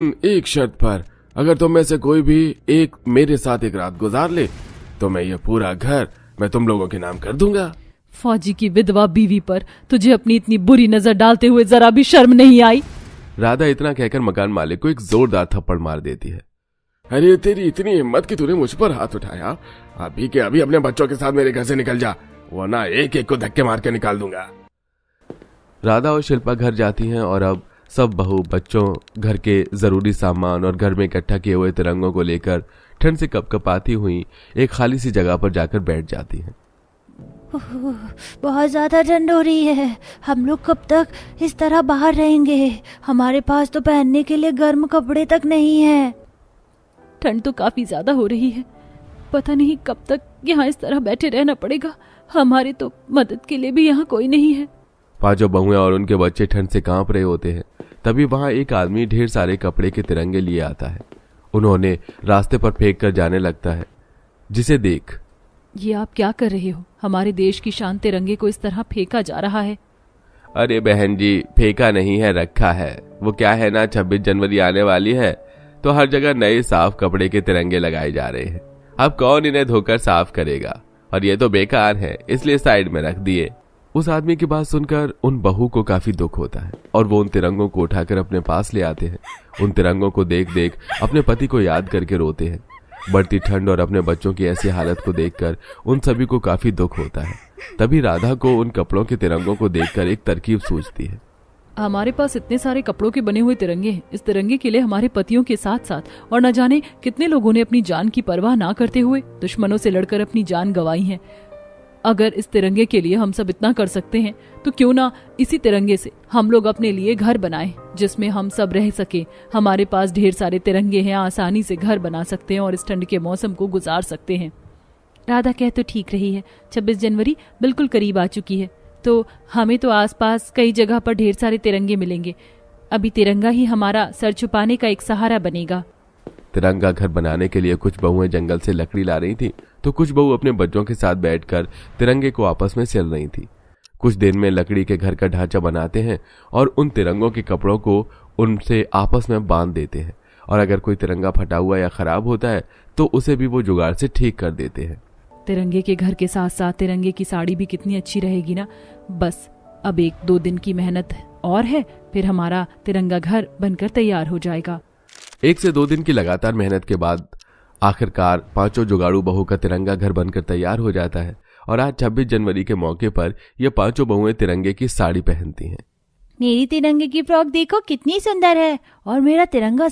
एक शर्त पर, अगर तुम में से कोई भी एक मेरे साथ एक रात गुजार ले तो मैं ये पूरा घर मैं तुम लोगों के नाम कर दूंगा। फौजी की विधवा बीवी पर तुझे अपनी इतनी बुरी नजर डालते हुए जरा भी शर्म नहीं आई? राधा इतना कहकर मकान मालिक को एक जोरदार थप्पड़ मार देती है। अरे तेरी इतनी हिम्मत कि तूने मुझ पर हाथ उठाया, अभी के अभी अपने बच्चों के साथ मेरे घर से निकल जा, वरना एक एक को धक्के मार के निकाल दूंगा। राधा और शिल्पा घर जाती हैं और अब सब बहू बच्चों, घर के जरूरी सामान और घर में इकट्ठा किए हुए तिरंगों को लेकर ठंड से कपकपाती हुई एक खाली सी जगह पर जाकर बैठ जाती हैं। बहुत ज्यादा ठंड हो रही है, हम लोग कब तक इस तरह बाहर रहेंगे? हमारे पास तो पहनने के लिए गर्म कपड़े तक नहीं है। ठंड तो काफी ज्यादा हो रही है, पता नहीं कब तक यहाँ इस तरह बैठे रहना पड़ेगा। हमारे तो मदद के लिए भी यहाँ कोई नहीं है। पांचों बहुएं और उनके बच्चे ठंड से कांप रहे होते हैं। तभी वहां एक आदमी ढेर सारे कपड़े के तिरंगे लिए आता है। उन्होंने रास्ते पर फेंक कर जाने लगता है, जिसे देख, ये आप क्या कर रहे हो? हमारे देश की शान तिरंगे को इस तरह फेंका जा रहा है। अरे बहन जी, फेंका नहीं है, रखा है। वो क्या है ना, 26 जनवरी आने वाली है तो हर जगह नए साफ कपड़े के तिरंगे लगाए जा रहे हैं। अब कौन इन्हें धोकर साफ करेगा, और ये तो बेकार है, इसलिए साइड में रख दिए। उस आदमी की बात सुनकर उन बहू को काफी दुख होता है और वो उन तिरंगों को उठाकर अपने पास ले आते हैं। उन तिरंगों को देख देख अपने पति को याद करके रोते हैं। बढ़ती ठंड और अपने बच्चों की ऐसी हालत को देखकर उन सभी को काफी दुख होता है। तभी राधा को उन कपड़ों के तिरंगों को देखकर एक तरकीब सूझती है। हमारे पास इतने सारे कपड़ों के बने हुए तिरंगे हैं। इस तिरंगे के लिए हमारे पतियों के साथ साथ और न जाने कितने लोगों ने अपनी जान की परवाह ना करते हुए दुश्मनों से लड़कर अपनी जान गंवाई है। अगर इस तिरंगे के लिए हम सब इतना कर सकते हैं तो क्यों ना इसी तिरंगे से हम लोग अपने लिए घर बनाएं, जिसमें हम सब रह सके। हमारे पास ढेर सारे तिरंगे हैं, आसानी से घर बना सकते हैं और इस ठंड के मौसम को गुजार सकते हैं। राधा कह तो ठीक रही है, 26 जनवरी बिल्कुल करीब आ चुकी है, तो हमें तो आसपास कई जगह पर ढेर सारे तिरंगे मिलेंगे। अभी तिरंगा ही हमारा सर छुपाने का एक सहारा बनेगा। तिरंगा घर बनाने के लिए कुछ बहुएं जंगल से लकड़ी ला रही थी तो कुछ बहू अपने बच्चों के साथ बैठकर तिरंगे को आपस में सिल रही थी। कुछ दिन में लकड़ी के घर का ढांचा बनाते हैं और उन तिरंगों के कपड़ों को उनसे आपस में बांध देते हैं, और अगर कोई तिरंगा फटा हुआ या खराब होता है तो उसे भी वो जुगाड़ से ठीक कर देते हैं। तिरंगे के घर के साथ साथ तिरंगे की साड़ी भी कितनी अच्छी रहेगी ना। बस अब 1-2 दिन की मेहनत और है, फिर हमारा तिरंगा घर बनकर तैयार हो जाएगा। 1 से 2 दिन की लगातार मेहनत के बाद आखिरकार पांचों जुगाड़ू बहू का तिरंगा घर बनकर तैयार हो जाता है। और आज 26 जनवरी के मौके पर ये पांचों बहुएं तिरंगे की साड़ी पहनती हैं। मेरी तिरंगे की फ्रॉक देखो कितनी सुंदर है, और मेरा तिरंगा